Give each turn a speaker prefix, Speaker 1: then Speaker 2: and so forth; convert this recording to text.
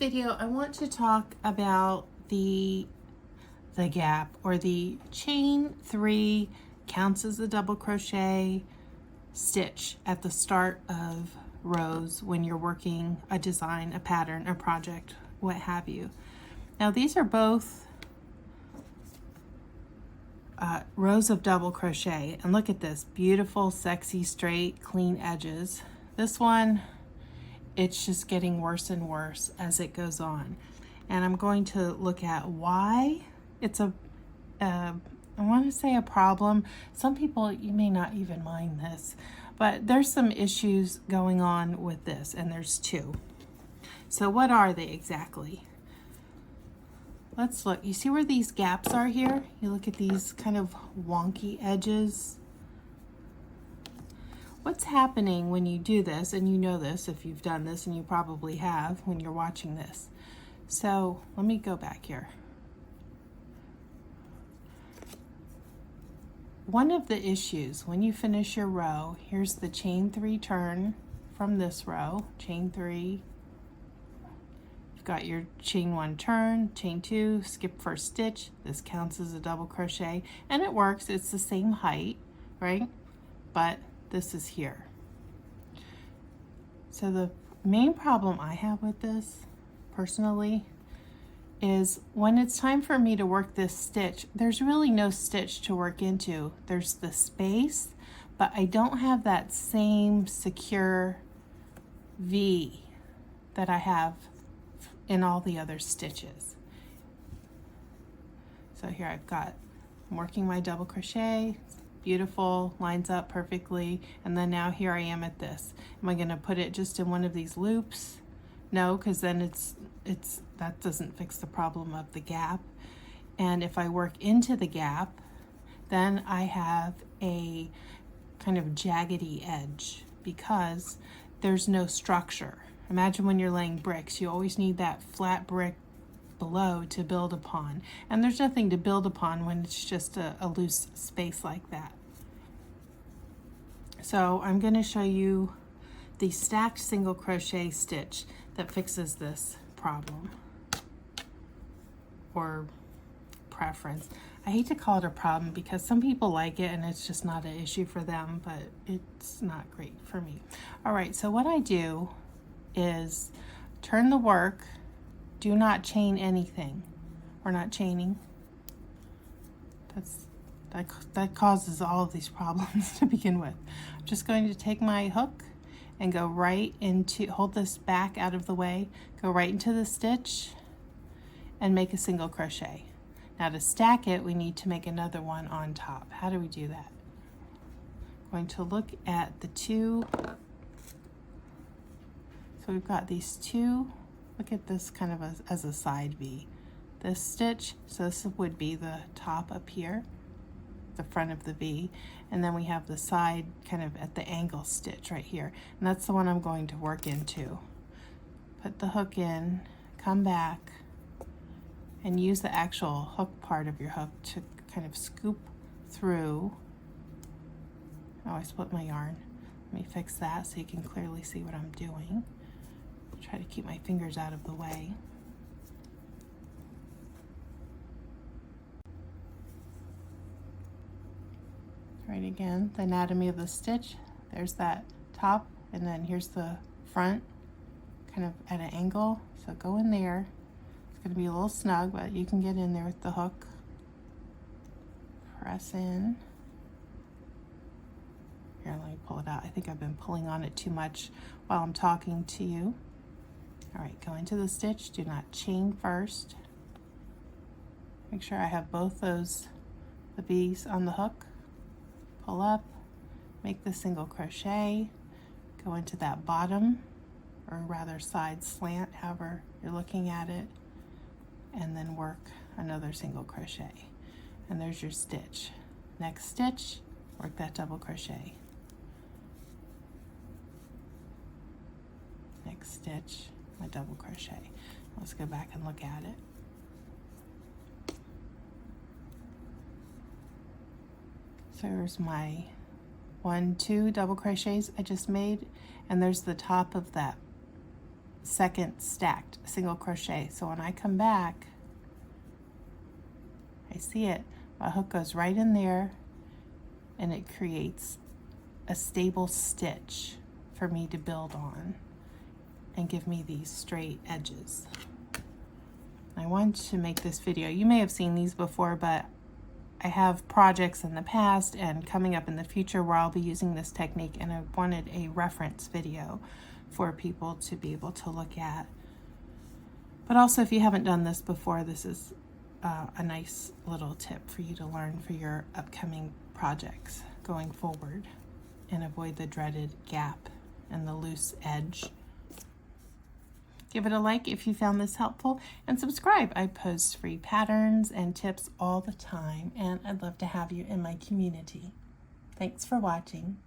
Speaker 1: video, I want to talk about the gap, or the chain 3 counts as a double crochet stitch at the start of rows when you're working a design, a pattern, a project, what have you. Now these are both rows of double crochet, and look at this beautiful, sexy, straight, clean edges. This one, it's just getting worse and worse as it goes on, and I'm going to look at why it's I want to say a problem. Some people, you may not even mind this, but there's some issues going on with this, and there's two. So what are they exactly? Let's look. You see where these gaps are here? You look at these kind of wonky edges. What's happening when you do this, and you know this if you've done this, and you probably have when you're watching this. So let me go back here. One of the issues when you finish your row, here's the chain 3 turn from this row, chain 3. You've got your chain 1 turn, chain 2, skip first stitch. This counts as a double crochet, and it works. It's the same height, right? But this is here. So the main problem I have with this, personally, is when it's time for me to work this stitch, there's really no stitch to work into. There's the space, but I don't have that same secure V that I have in all the other stitches. So here I'm working my double crochet, beautiful, lines up perfectly, and then now here I am at this. Am I going to put it just in one of these loops? No, because then that doesn't fix the problem of the gap. And if I work into the gap, then I have a kind of jaggedy edge because there's no structure. Imagine when you're laying bricks, you always need that flat brick below to build upon, and there's nothing to build upon when it's just a loose space like that. So I'm going to show you the stacked single crochet stitch that fixes this problem or preference. I hate to call it a problem because some people like it and it's just not an issue for them, but it's not great for me. All right, so what I do is turn the work. Do not chain anything. We're not chaining. That causes all of these problems to begin with. I'm just going to take my hook and go right into, hold this back out of the way, go right into the stitch and make a single crochet. Now to stack it, we need to make another one on top. How do we do that? I'm going to look at the two. So we've got these two. Look at this kind of as a side V. This stitch, so this would be the top up here, the front of the V, and then we have the side kind of at the angle stitch right here, and that's the one I'm going to work into. Put the hook in, come back, and use the actual hook part of your hook to kind of scoop through. Oh, I split my yarn. Let me fix that so you can clearly see what I'm doing. Try to keep my fingers out of the way. Right, again, the anatomy of the stitch. There's that top, and then here's the front, kind of at an angle. So go in there. It's going to be a little snug, but you can get in there with the hook. Press in. Here, let me pull it out. I think I've been pulling on it too much while I'm talking to you. All right, go into the stitch. Do not chain first. Make sure I have both the V's on the hook. Pull up, make the single crochet, go into that bottom, or rather side slant, however you're looking at it, and then work another single crochet. And there's your stitch. Next stitch, work that double crochet. Next stitch, my double crochet. Let's go back and look at it. So there's my 1, 2 double crochets I just made, and there's the top of that second stacked single crochet. So when I come back, I see it, my hook goes right in there and it creates a stable stitch for me to build on and give me these straight edges. I wanted to make this video. You may have seen these before, but I have projects in the past and coming up in the future where I'll be using this technique, and I wanted a reference video for people to be able to look at. But also, if you haven't done this before, this is a nice little tip for you to learn for your upcoming projects going forward and avoid the dreaded gap and the loose edge. Give it a like if you found this helpful, and subscribe. I post free patterns and tips all the time, and I'd love to have you in my community. Thanks for watching.